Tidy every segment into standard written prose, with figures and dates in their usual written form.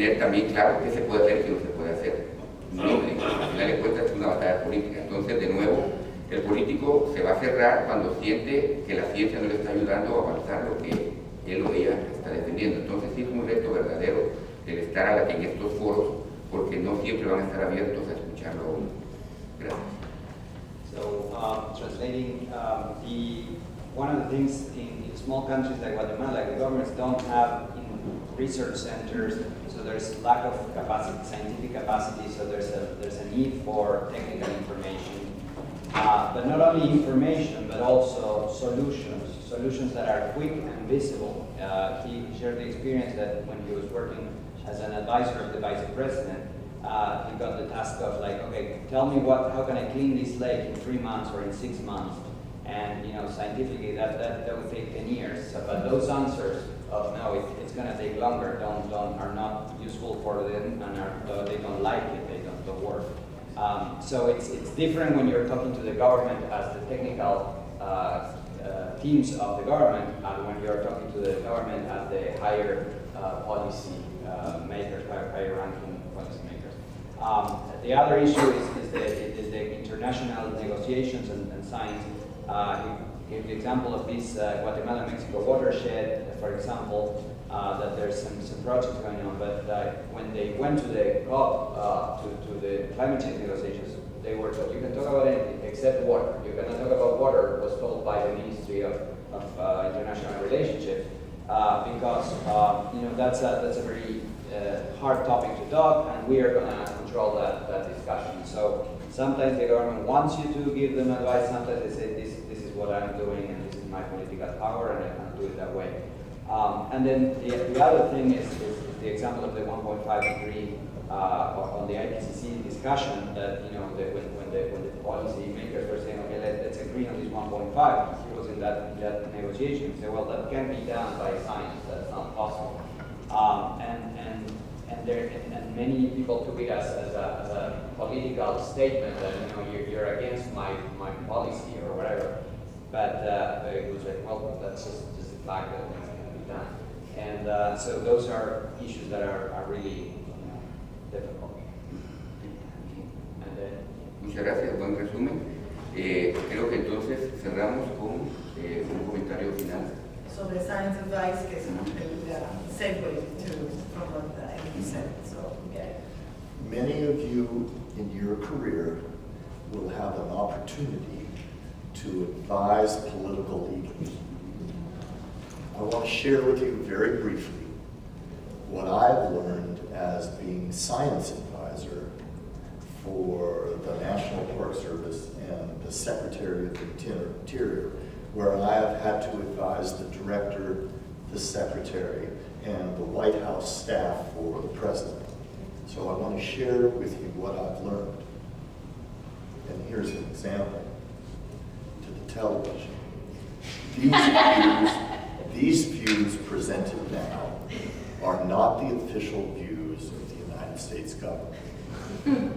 tener también claro qué se puede hacer y qué no se puede hacer. No, al final de cuentas es una batalla política. Entonces, de nuevo, el político se va a cerrar cuando siente que la ciencia no le está ayudando a avanzar lo que él o ella está defendiendo. Entonces, sí es un reto verdadero el estar en estos foros, porque no siempre van a estar abiertos a escucharlo a uno. Gracias. So, translating, one of the things in small countries like Guatemala, like the governments don't have research centers, so there's lack of capacity, scientific capacity, so there's a need for technical information. But not only information, but also solutions that are quick and visible. He shared the experience that when he was working as an advisor of the vice president, he got the task of like, okay, tell me how can I clean this lake in 3 months or in 6 months? And scientifically that would take 10 years. So, but those answers of no, it's going to take longer, are not useful for them, and they don't like it, they don't work. So it's different when you're talking to the government as the technical teams of the government, and when you're talking to the government as the higher policy makers, higher ranking policy makers. The other issue is the international negotiations and science. He gave the example of this Guatemala-Mexico watershed, for example, that there's some projects going on, but when they went to the COP, to the climate change negotiations, they were told, you can talk about anything except water. You cannot talk about water, was told by the Ministry of International Relationships, because that's a very hard topic to talk, and we are going to control that discussion. So sometimes the government wants you to give them advice, sometimes they say this is what I'm doing and this is my political power and I can't do it that way. And then the other thing is the example of the 1.5 degree on the IPCC discussion that when the policy makers were saying, okay, let's agree on this 1.5, he was in that negotiation. He said, well, that can't be done by science, that's not possible. And many people took it as a political statement that you're against my policy or whatever. But it was like, well, that's just a fact that things can be done. And so those are issues that are really difficult. Muchas gracias, buen resumen. Creo que entonces cerramos con un comentario final. Sobre science advice, que es el segue from what you said. So, yeah. Many of you in your career will have an opportunity to advise political leaders. I want to share with you very briefly what I've learned as being science advisor for the National Park Service and the Secretary of the Interior, where I have had to advise the director, the secretary, and the White House staff for the president. So I want to share with you what I've learned. And here's an example to the television. These views presented now are not the official views of the United States government. Right?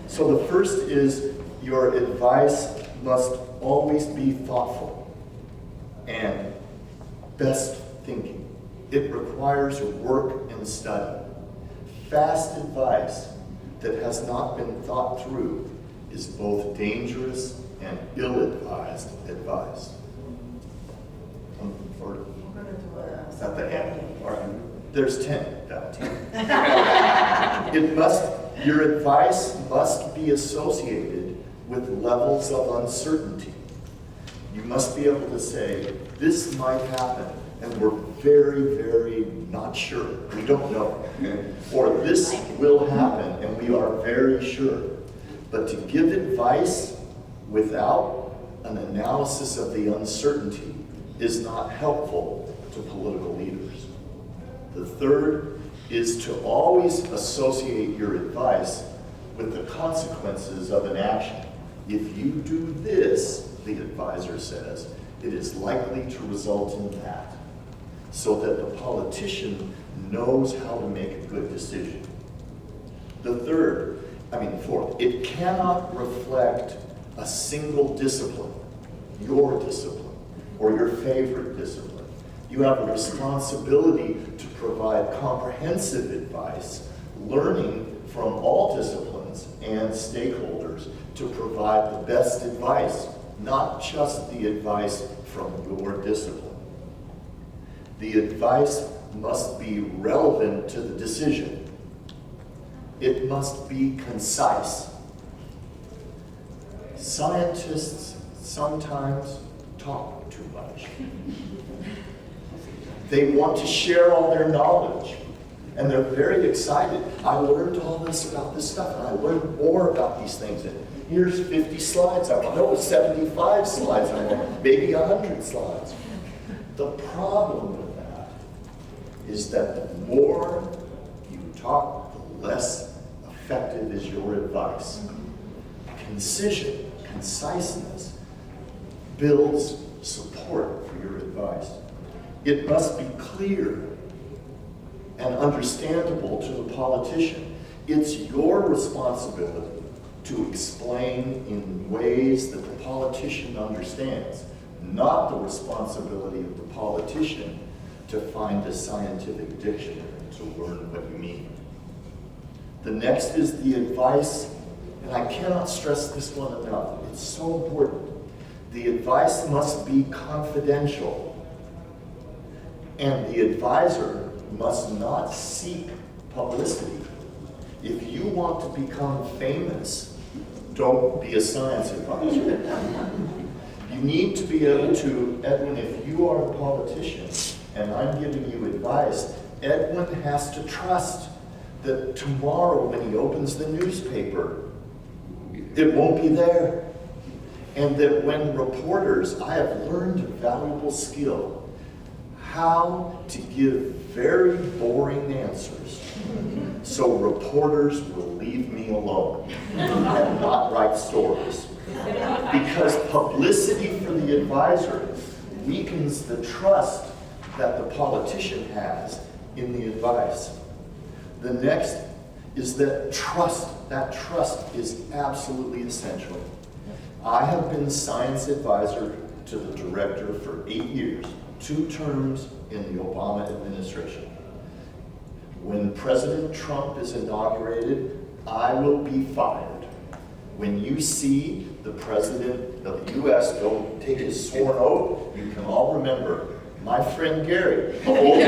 So the first is your advice must always be thoughtful and best thinking. It requires work and study. Fast advice that has not been thought through is both dangerous and ill-advised advice. At the end. All right. There's 10. Your advice must be associated with levels of uncertainty. You must be able to say, this might happen, and we're very, very not sure. We don't know. Or this will happen, and we are very sure. But to give advice without an analysis of the uncertainty is not helpful to political leaders. The third is to always associate your advice with the consequences of an action. If you do this, the advisor says, it is likely to result in that, so that the politician knows how to make a good decision. Fourth, it cannot reflect a single discipline, your discipline, or your favorite discipline. You have a responsibility to provide comprehensive advice, learning from all disciplines and stakeholders to provide the best advice, not just the advice from your discipline. The advice must be relevant to the decision. It must be concise. Scientists sometimes talk too much. They want to share all their knowledge, and they're very excited. I learned all this about this stuff, and I learned more about these things. And here's 50 slides I want. No, 75 slides I want. Maybe 100 slides. The problem with that is that the more you talk, the less effective is your advice. Concision, conciseness, builds support for your advice. It must be clear and understandable to the politician. It's your responsibility to explain in ways that the politician understands, not the responsibility of the politician to find a scientific dictionary to learn what you mean. The next is the advice, and I cannot stress this one enough. It's so important. The advice must be confidential, and the advisor must not seek publicity. If you want to become famous, don't be a science advisor. You need to be able to, Edwin, if you are a politician and I'm giving you advice, Edwin has to trust that tomorrow when he opens the newspaper, it won't be there. And that when reporters, I have learned a valuable skill, how to give very boring answers so reporters will leave me alone and not write stories. Because publicity for the advisor weakens the trust that the politician has in the advice. The next is that trust is absolutely essential. I have been science advisor to the director for 8 years, 2 terms in the Obama administration. When President Trump is inaugurated, I will be fired. When you see the President of the U.S. go take his sworn oath, you can all remember my friend Gary, the old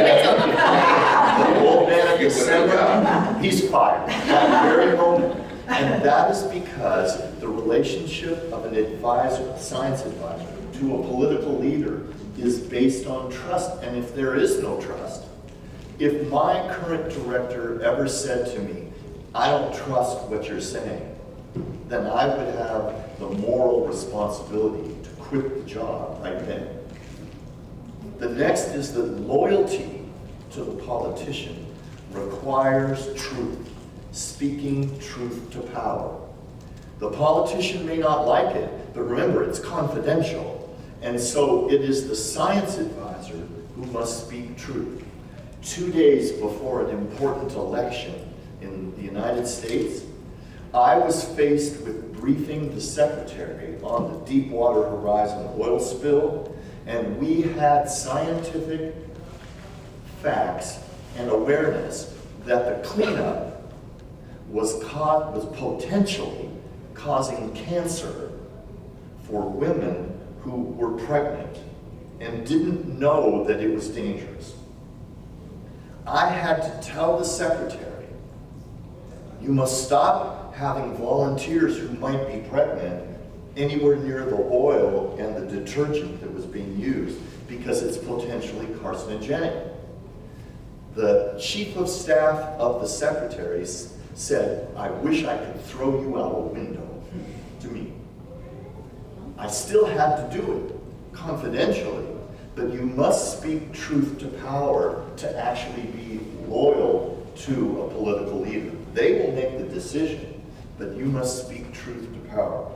man of December, he's fired at that very moment. And that is because the relationship of an advisor, a science advisor, to a political leader is based on trust. And if there is no trust, if my current director ever said to me, I don't trust what you're saying, then I would have the moral responsibility to quit the job right then. The next is that loyalty to the politician requires truth, speaking truth to power. The politician may not like it, but remember, it's confidential. And so it is the science advisor who must speak truth. 2 days before an important election in the United States, I was faced with briefing the secretary on the Deepwater Horizon oil spill, and we had scientific facts and awareness that the cleanup was potentially causing cancer for women who were pregnant and didn't know that it was dangerous. I had to tell the secretary, you must stop having volunteers who might be pregnant anywhere near the oil and the detergent that was being used because it's potentially carcinogenic. The chief of staff of the secretary said, I wish I could throw you out a window to me. I still had to do it confidentially, but you must speak truth to power to actually be loyal to a political leader. They will make the decision, but you must speak truth to power.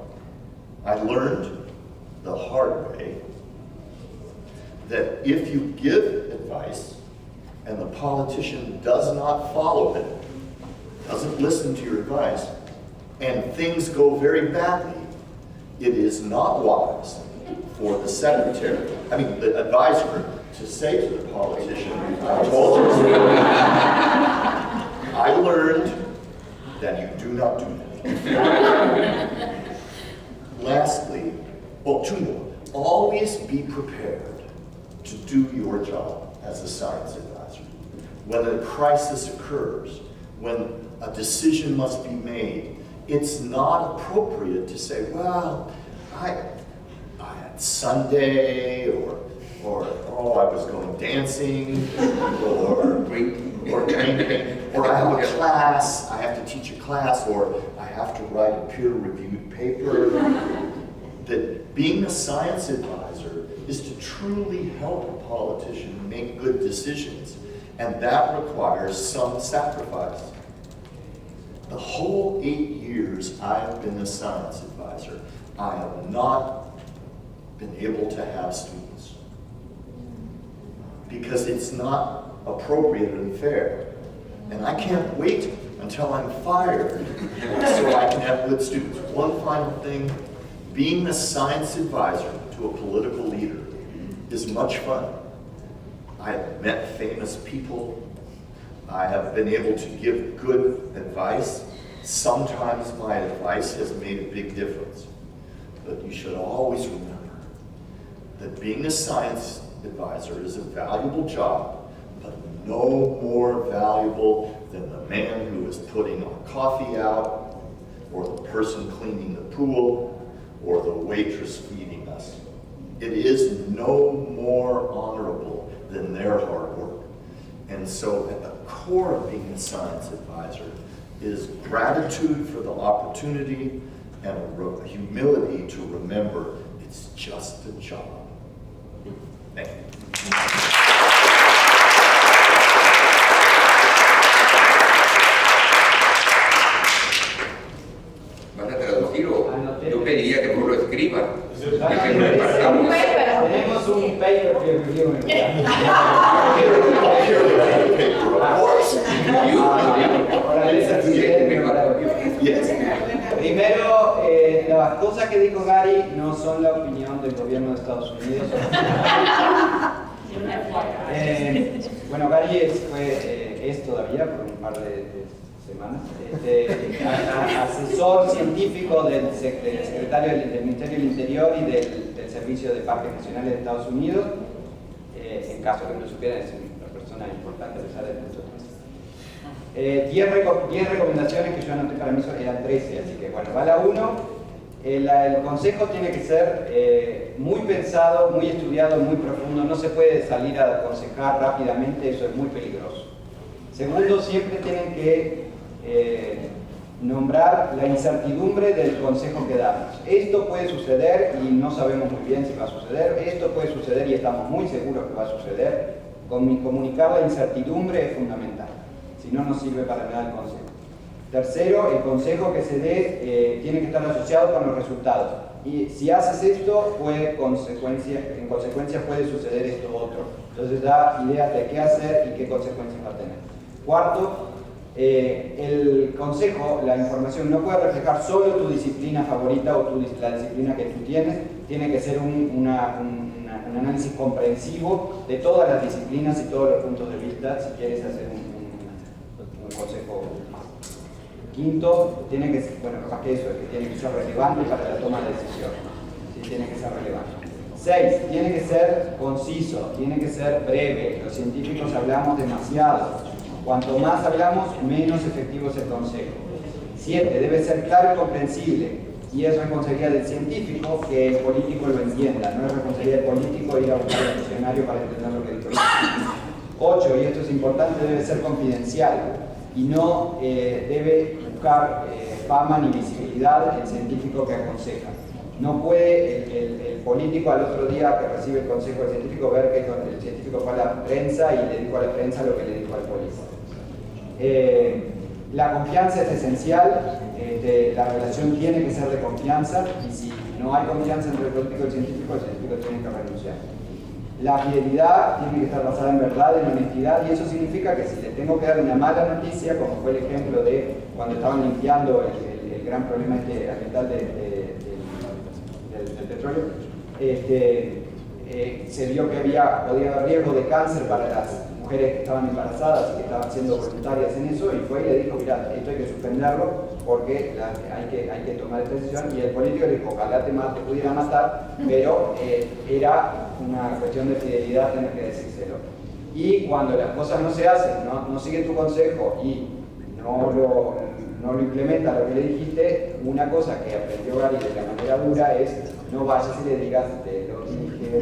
I learned the hard way that if you give advice and the politician does not follow it, doesn't listen to your advice, and things go very badly, it is not wise for the secretary, the advisor, to say to the politician, I told you. I learned that you do not do that. Lastly, well, two more. Always be prepared to do your job as a science advisor. When a crisis occurs, when a decision must be made, it's not appropriate to say, well, I had Sunday, or oh, I was going dancing, or drinking, or I have a class, I have to teach a class, or I have to write a peer-reviewed paper. That being a science advisor is to truly help a politician make good decisions, and that requires some sacrifice. The whole 8 years I've been a science advisor, I have not been able to have students. Because it's not appropriate and fair. And I can't wait until I'm fired so I can have good students. One final thing, being a science advisor to a political leader is much fun. I have met famous people. I have been able to give good advice. Sometimes my advice has made a big difference. But you should always remember that being a science advisor is a valuable job, but no more valuable than the man who is putting our coffee out, or the person cleaning the pool, or the waitress feeding us. It is no more honorable than their hard work. And so at the core of being a science advisor is gratitude for the opportunity and a humility to remember it's just a job. Thank you. ¿Vas a traducir o yo pediría que tú lo escribas? Tenemos un paper peer review. Primero, las cosas que dijo Gary no son la opinión del gobierno de Estados Unidos. Bueno, Gary es todavía, por un par de semanas, asesor científico del secretario del Ministerio del Interior y del Servicio de Parques Nacionales de Estados Unidos. En caso que no lo supieran, es una persona importante a pesar de muchos meses. 10 recomendaciones que yo anoté, para mí eran 13, así que bueno, va la 1. El consejo tiene que ser muy pensado, muy estudiado, muy profundo. No se puede salir a aconsejar rápidamente, eso es muy peligroso. Segundo, siempre tienen que nombrar la incertidumbre del consejo que damos. Esto puede suceder y no sabemos muy bien si va a suceder. Esto puede suceder y estamos muy seguros que va a suceder. Comunicar la incertidumbre es fundamental. Si no, no sirve para nada el consejo. Tercero, el consejo que se dé tiene que estar asociado con los resultados. Y si haces esto, en consecuencia puede suceder esto otro. Entonces da ideas de qué hacer y qué consecuencias va a tener. Cuarto, el consejo, la información no puede reflejar solo tu disciplina favorita o la disciplina que tú tienes. Tiene que ser un análisis comprensivo de todas las disciplinas y todos los puntos de vista si quieres hacer un consejo más. Quinto, tiene que ser, bueno, capaz que eso, es que tiene que ser relevante para la toma de decisión. ¿Sí? Tiene que ser relevante. 6, tiene que ser conciso, tiene que ser breve. Los científicos hablamos demasiado. Cuanto más hablamos, menos efectivo es el consejo. 7, debe ser claro y comprensible. Y es responsabilidad del científico que el político lo entienda. No es responsabilidad del político ir a buscar al diccionario para entender lo que dice el científico. 8, y esto es importante, debe ser confidencial. Y no debe buscar fama ni visibilidad el científico que aconseja. No puede el político al otro día que recibe el consejo del científico ver que el científico fue a la prensa y le dijo a la prensa lo que le dijo al político. La confianza es esencial, la relación tiene que ser de confianza y si no hay confianza entre el político y el científico tiene que renunciar. La fidelidad tiene que estar basada en verdad, en honestidad, y eso significa que si le tengo que dar una mala noticia, como fue el ejemplo de cuando estaban limpiando el gran problema ambiental del petróleo, se vio que podía haber riesgo de cáncer para las mujeres que estaban embarazadas y que estaban siendo voluntarias en eso, y fue y le dijo, mira, esto hay que suspenderlo porque hay que tomar esta decisión, y el político le dijo, ojalá te pudiera matar, pero era una cuestión de fidelidad tener que decírselo. Y cuando las cosas no se hacen, no sigue tu consejo y no lo implementa lo que le dijiste, una cosa que aprendió Gary de la manera dura es no vayas y le digas, te lo dije.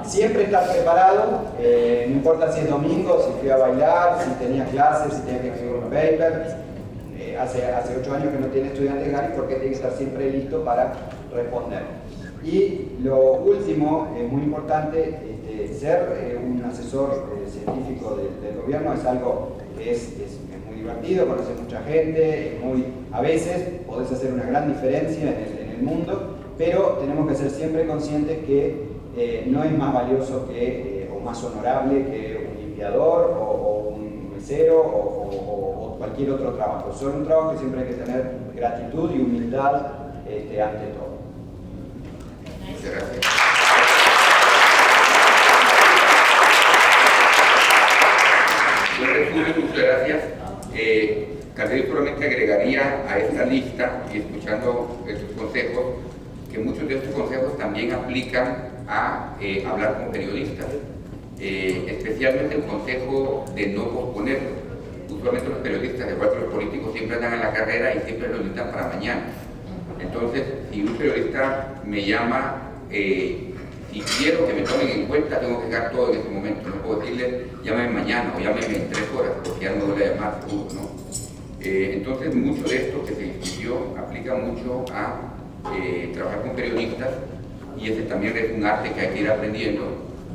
Siempre estar preparado, no importa si es domingo, si fui a bailar, si tenía clases, si tenía que escribir un paper. Hace 8 años que no tiene estudiantes Gary porque tiene que estar siempre listo para responder. Y lo último, muy importante, ser un asesor científico del gobierno es algo que es muy divertido, conoces mucha gente, a veces podés hacer una gran diferencia en el mundo, pero tenemos que ser siempre conscientes que no es más valioso o más honorable que un limpiador o un mesero o cualquier otro trabajo. Son un trabajo que siempre hay que tener gratitud y humildad ante todo. Muchas gracias. Buen resumen, muchas gracias. Calderón solamente agregaría a esta lista, y escuchando estos consejos, que muchos de estos consejos también aplican a hablar con periodistas, especialmente el consejo de no posponerlo. Usualmente los periodistas, igual que los políticos, siempre andan en la carrera y siempre lo necesitan para mañana. Entonces, si un periodista me llama, si quiero que me tomen en cuenta, tengo que dejar todo en ese momento. No puedo decirle, llámame mañana o llámame en 3 horas, porque ya no me voy a llamar, seguro, ¿no? Entonces, mucho de esto que se discutió aplica mucho a trabajar con periodistas, y ese también es un arte que hay que ir aprendiendo,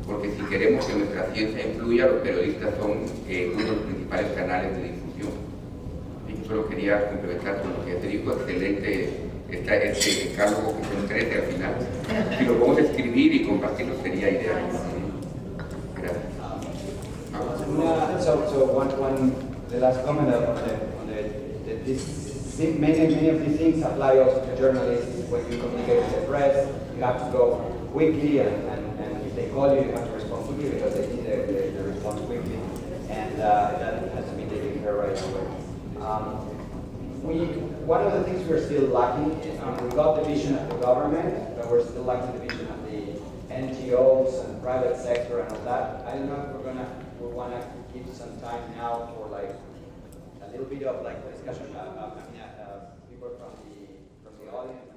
porque si queremos que nuestra ciencia influya, los periodistas son uno de los principales canales de difusión. Y yo solo quería complementar con lo que ya te dijo, excelente este decálogo que son 13 al final. Si lo podemos escribir y compartirlo sería ideal. Gracias. The last comment many of these things apply also to journalists. When you communicate with the press, you have to go quickly, and if they call you, you have to respond quickly because they need the response quickly, and that has to be taken care of right away. One of the things we're still lacking is we got the vision of the government, but we're still lacking the vision of the NGOs and private sector and all that. I don't know if we want to give some time now for like a little bit of like discussion. People from the audience.